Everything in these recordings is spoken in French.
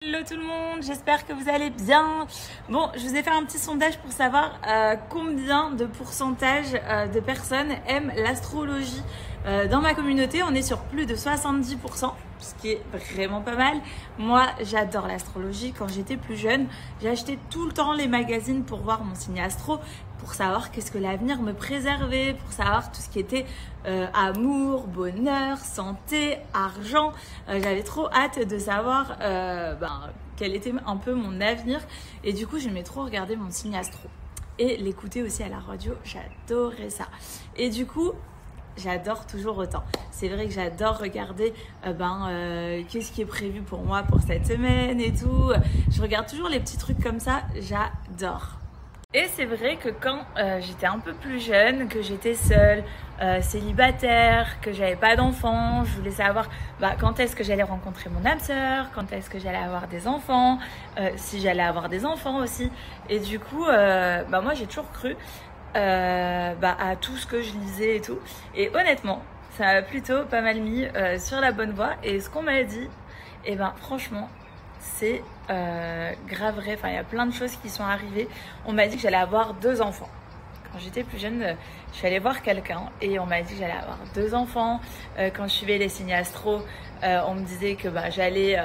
Hello tout le monde, j'espère que vous allez bien. Bon, je vous ai fait un petit sondage pour savoir combien de pourcentage de personnes aiment l'astrologie. Dans ma communauté, on est sur plus de 70%, ce qui est vraiment pas mal. Moi, j'adore l'astrologie. Quand j'étais plus jeune, j'ai acheté tout le temps les magazines pour voir mon signe astro, pour savoir qu'est-ce que l'avenir me préservait, pour savoir tout ce qui était amour, bonheur, santé, argent. J'avais trop hâte de savoir quel était un peu mon avenir. Et du coup, j'aimais trop regarder mon signe astro et l'écouter aussi à la radio. J'adorais ça. Et du coup, j'adore toujours autant. C'est vrai que j'adore regarder qu'est-ce qui est prévu pour moi pour cette semaine et tout. Je regarde toujours les petits trucs comme ça. J'adore. Et c'est vrai que quand j'étais un peu plus jeune, que j'étais seule, célibataire, que j'avais pas d'enfants, je voulais savoir quand est-ce que j'allais rencontrer mon âme sœur, quand est-ce que j'allais avoir des enfants, si j'allais avoir des enfants aussi. Et du coup, moi j'ai toujours cru à tout ce que je lisais et tout. Et honnêtement, ça m'a plutôt pas mal mis sur la bonne voie. Et ce qu'on m'a dit, franchement, c'est grave vrai. Enfin, il y a plein de choses qui sont arrivées. On m'a dit que j'allais avoir 2 enfants. Quand j'étais plus jeune, je suis allée voir quelqu'un et on m'a dit que j'allais avoir 2 enfants. Quand je suivais les signes astro, on me disait que j'allais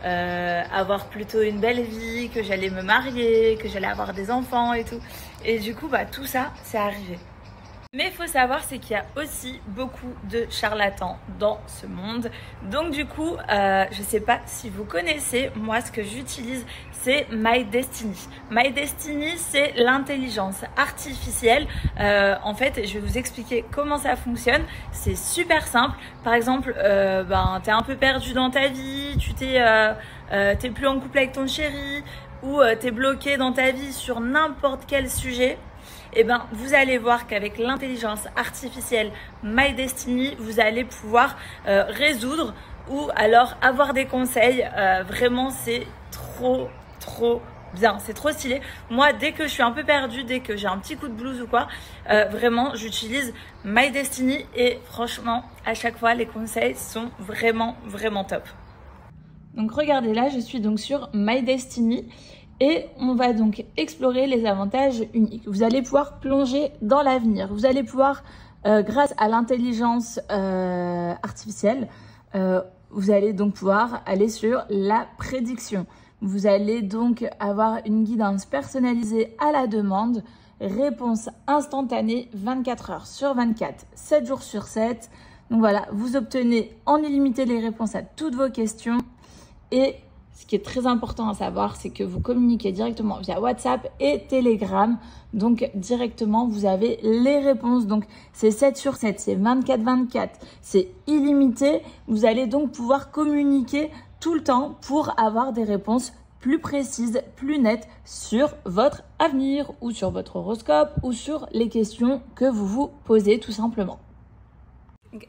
avoir plutôt une belle vie, que j'allais me marier, que j'allais avoir des enfants et tout. Et du coup, tout ça, c'est arrivé. Mais il faut savoir, c'est qu'il y a aussi beaucoup de charlatans dans ce monde. Donc du coup, je ne sais pas si vous connaissez, moi ce que j'utilise, c'est My Destiny. My Destiny, c'est l'intelligence artificielle. En fait, je vais vous expliquer comment ça fonctionne. C'est super simple. Par exemple, tu es un peu perdu dans ta vie, tu t'es plus en couple avec ton chéri, ou tu es bloqué dans ta vie sur n'importe quel sujet. Vous allez voir qu'avec l'intelligence artificielle My Destiny, vous allez pouvoir résoudre ou alors avoir des conseils. Vraiment, c'est trop bien, c'est trop stylé. Moi, dès que je suis un peu perdue, dès que j'ai un petit coup de blues ou quoi, vraiment, j'utilise My Destiny et franchement, à chaque fois, les conseils sont vraiment top. Donc regardez là, je suis donc sur My Destiny. Et on va donc explorer les avantages uniques. Vous allez pouvoir plonger dans l'avenir. Vous allez pouvoir, grâce à l'intelligence artificielle, vous allez donc pouvoir aller sur la prédiction. Vous allez donc avoir une guidance personnalisée à la demande, réponse instantanée 24 heures sur 24, 7 jours sur 7. Donc voilà, vous obtenez en illimité les réponses à toutes vos questions et ce qui est très important à savoir, c'est que vous communiquez directement via WhatsApp et Telegram. Donc, directement, vous avez les réponses. Donc, c'est 7 sur 7, c'est 24/24, c'est illimité. Vous allez donc pouvoir communiquer tout le temps pour avoir des réponses plus précises, plus nettes sur votre avenir ou sur votre horoscope ou sur les questions que vous vous posez tout simplement.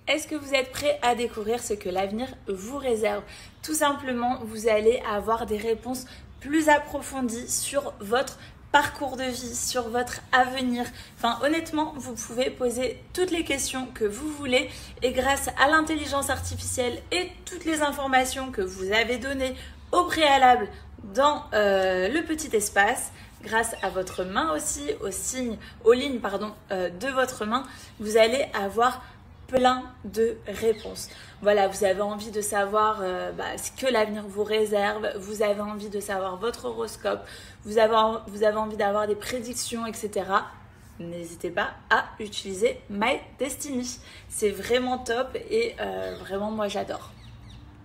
Est-ce que vous êtes prêts à découvrir ce que l'avenir vous réserve? Tout simplement, vous allez avoir des réponses plus approfondies sur votre parcours de vie, sur votre avenir. Enfin, honnêtement, vous pouvez poser toutes les questions que vous voulez et grâce à l'intelligence artificielle et toutes les informations que vous avez données au préalable dans le petit espace, grâce à votre main aussi, aux lignes de votre main, vous allez avoir plein de réponses. Voilà, vous avez envie de savoir ce que l'avenir vous réserve, vous avez envie de savoir votre horoscope, vous avez envie d'avoir des prédictions, etc. N'hésitez pas à utiliser My Destiny. C'est vraiment top et vraiment moi j'adore.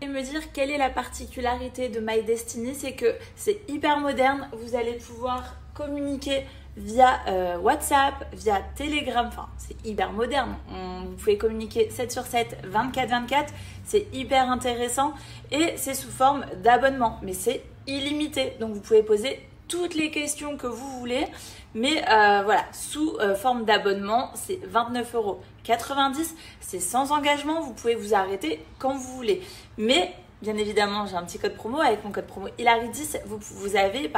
Et me dire quelle est la particularité de My Destiny, c'est que c'est hyper moderne, vous allez pouvoir communiquer via WhatsApp, via Telegram, enfin c'est hyper moderne, vous pouvez communiquer 7 sur 7, 24/24, c'est hyper intéressant et c'est sous forme d'abonnement, mais c'est illimité, donc vous pouvez poser toutes les questions que vous voulez, mais voilà, sous forme d'abonnement, c'est 29,90 €, c'est sans engagement, vous pouvez vous arrêter quand vous voulez, mais bien évidemment, j'ai un petit code promo. Avec mon code promo Hilary10, vous avez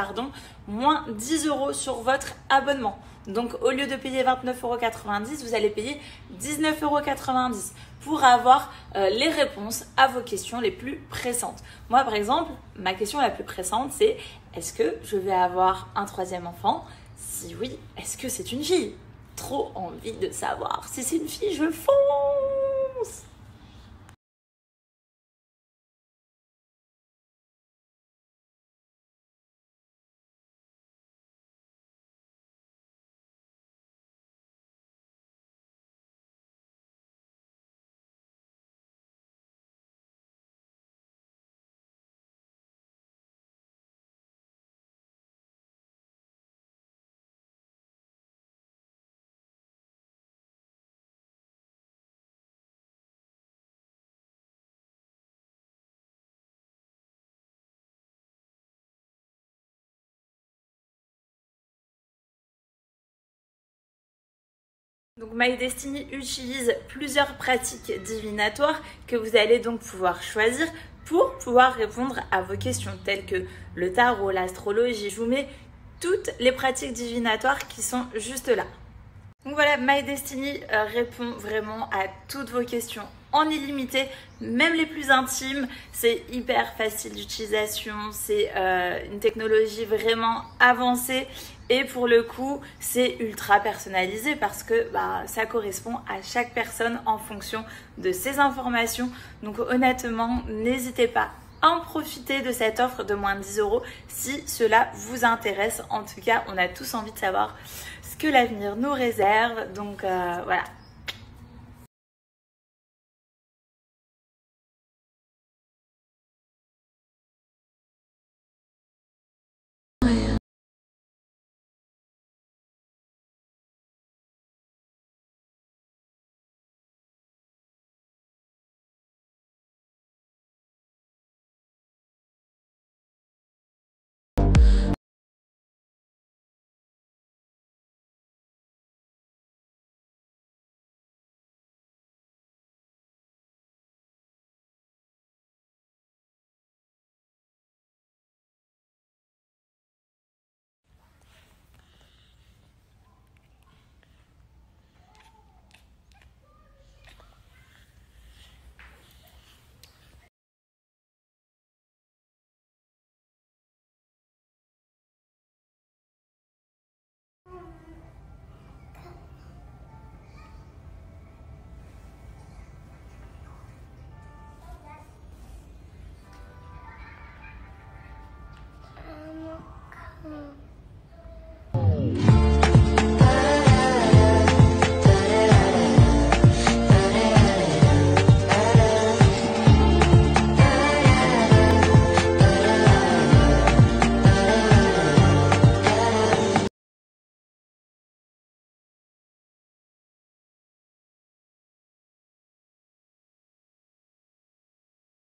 moins 10 € sur votre abonnement. Donc, au lieu de payer 29,90 €, vous allez payer 19,90 €. pour avoir les réponses à vos questions les plus pressantes. Moi, par exemple, ma question la plus pressante, c'est est-ce que je vais avoir un troisième enfant? Si oui, est-ce que c'est une fille? Trop envie de savoir. Si c'est une fille, je fonce! Donc My Destiny utilise plusieurs pratiques divinatoires que vous allez donc pouvoir choisir pour pouvoir répondre à vos questions telles que le tarot, l'astrologie. Je vous mets toutes les pratiques divinatoires qui sont juste là. Donc voilà, My Destiny répond vraiment à toutes vos questions en illimité, même les plus intimes. C'est hyper facile d'utilisation, c'est une technologie vraiment avancée et pour le coup, c'est ultra personnalisé parce que ça correspond à chaque personne en fonction de ses informations. Donc honnêtement, n'hésitez pas à en profiter de cette offre de moins de 10 € si cela vous intéresse. En tout cas, on a tous envie de savoir ce que l'avenir nous réserve. Donc voilà.